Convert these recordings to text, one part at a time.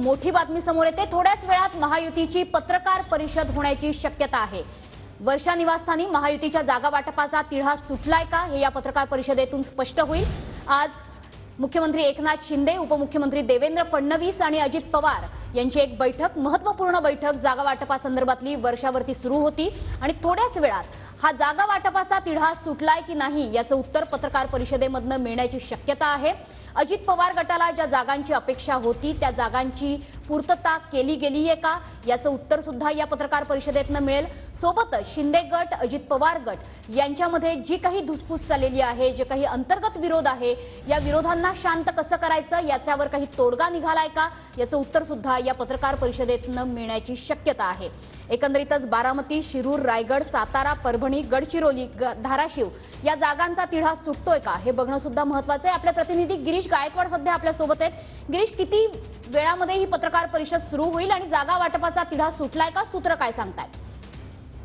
मोठी बातमी समोर येते। थोड्याच वेळात महायुतीची पत्रकार परिषद होण्याची शक्यता आहे। वर्षा निवासस्थानी महायुतीच्या जागा वाटपाचा तिढा सुटलाय का हे या पत्रकार परिषदेतून स्पष्ट होईल। आज मुख्यमंत्री एकनाथ शिंदे, उपमुख्यमंत्री देवेंद्र फडणवीस आणि अजित पवार यांची एक बैठक, महत्त्वपूर्ण बैठक जागा वाटपासंदर्भातली वर्षावरती सुरू होती आणि थोड्याच वेळात हा जागा वाटपाचा तिढा सुटलाय की नाही याचं उत्तर पत्रकार परिषदेमधून मिळण्याची शक्यता आहे। अजित पवार गटाला ज्या जागांची अपेक्षा होती त्या जागांची पूर्तता केली गेली आहे का याचं उत्तर सुद्धा या पत्रकार परिषदेतून मिळेल। सोबतच शिंदे गट, अजित पवार गट यांच्यामध्ये जी काही धुसफूस चाललेली आहे, जे काही अंतर्गत विरोध आहे, या विरोधांना शांत कसं करायचं याच्यावर काही तोडगा निघालाय का याचं उत्तर सुद्धा या पत्रकार परिषदेतून मिळण्याची शक्यता आहे। एकंदरीतच बारामती, शिरूर, रायगड, सातारा, परभणी, गडचिरोली, धाराशिव या जागांचा तिढा सुटतोय का हे बघणं सुद्धा महत्त्वाचं आहे। आपले प्रतिनिधी गिरीश गायकवाड सध्या आपल्या सोबत आहेत। गिरीश, किती वेळामध्ये ही पत्रकार परिषद सुरू होईल आणि जागा वाटपाचा तिढा सुटलाय का, सूत्र काय सांगतायत?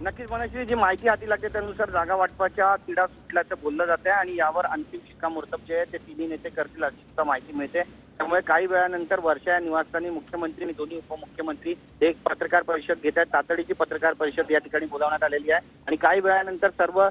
नक्कीच मनश्री, जी माहिती हाती लागते त्यानुसार जागा वाटपाच्या तिढा सुटल्याचं बोललं जाते आणि यावर अंतिम शिक्कामोर्तब जे आहे ते तिन्ही नेते करतील अशी सुद्धा माहिती मिळते। त्यामुळे काही वेळानंतर वर्षा या निवासस्थानी मुख्यमंत्री आणि दोन्ही उपमुख्यमंत्री एक पत्रकार परिषद घेत आहेत। तातडीची पत्रकार परिषद या ठिकाणी बोलावण्यात आलेली आहे आणि काही वेळानंतर सर्व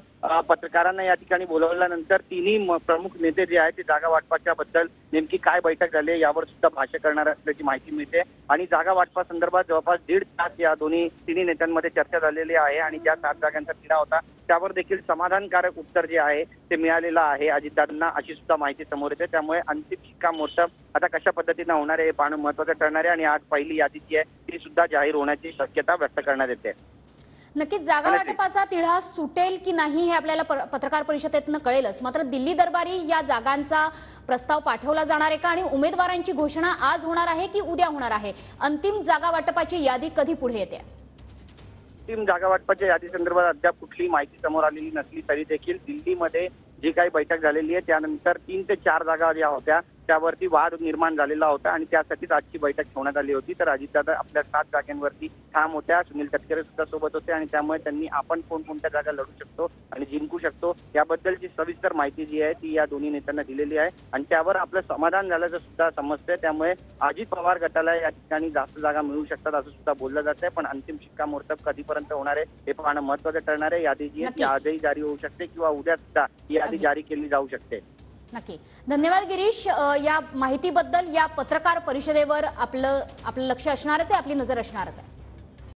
पत्रकारांना या ठिकाणी बोलावल्यानंतर तिन्ही प्रमुख नेते जे आहेत ते जागा वाटपाच्या बद्दल नेमकी काय बैठक झाली यावर सुद्धा भाष्य करणार असल्याची माहिती मिळते आणि जागा वाटपासंदर्भात जवळपास 1.5 तास या तिन्ही नेत्यांमध्ये चर्चा झालेली आहे आणि ज्या 7 जागांचा तिढा होता त्यावर देखील समाधानकारक उत्तर जे आहे ते मिळालेलं आहे अजितदादांना, अशी सुद्धा माहिती समोर येते। त्यामुळे अंतिम शिक्कामोर्तब आता कशा पद्धतीने होणार आहे हे पाहणं महत्त्वाचं ठरणार आहे आणि आज पहिली यादी जी आहे ती सुद्धा जाहीर होण्याची शक्यता व्यक्त करण्यात येते। नक्कीच जागा वाटपाचा तिढा सुटेल की नाही हे आपल्याला पत्रकार परिषदेतून कळेलच, मात्र दिल्ली दरबारी या जागांचा प्रस्ताव पाठवला जाणार आहे का आणि उमेदवारांची घोषणा आज होणार आहे की उद्या होणार आहे? अंतिम जागा वाटपाची यादी कधी पुढे येते? अंतिम जागा वाटपाच्या यादी संदर्भात अद्याप कुठलीही माहिती समोर आलेली नसली तरी देखील दिल्लीमध्ये जी काही बैठक झालेली आहे त्यानंतर 3 ते 4 जागा ज्या होत्या त्यावरती वाद निर्माण झालेला होता आणि त्यासाठीच आजची बैठक ठेवण्यात आली होती। तर अजितदादा आपल्या 7 जागांवरती ठाम होत्या, सुनील तटकरे सुद्धा सोबत होते आणि त्यामुळे त्यांनी आपण कोणकोणत्या जागा लढू शकतो आणि जिंकू शकतो याबद्दलची सविस्तर माहिती जी आहे ती या दोन्ही नेत्यांना दिलेली आहे आणि त्यावर आपलं समाधान झाल्याचं सुद्धा समजतंय। त्यामुळे अजित पवार गटाला या ठिकाणी जास्त जागा मिळू शकतात असं सुद्धा बोललं जात आहे, पण अंतिम शिक्कामोर्तब कधीपर्यंत होणार आहे हे पाहणं महत्त्वाचं ठरणार आहे। यादी जी आहे ती आजही जारी होऊ शकते किंवा उद्या सुद्धा ही यादी जारी केली जाऊ शकते। नक्की, धन्यवाद गिरीश। या माहितीबद्दल, या पत्रकार परिषदेवर आपलं लक्ष असणारच आहे, आपली नजर असणारच आहे।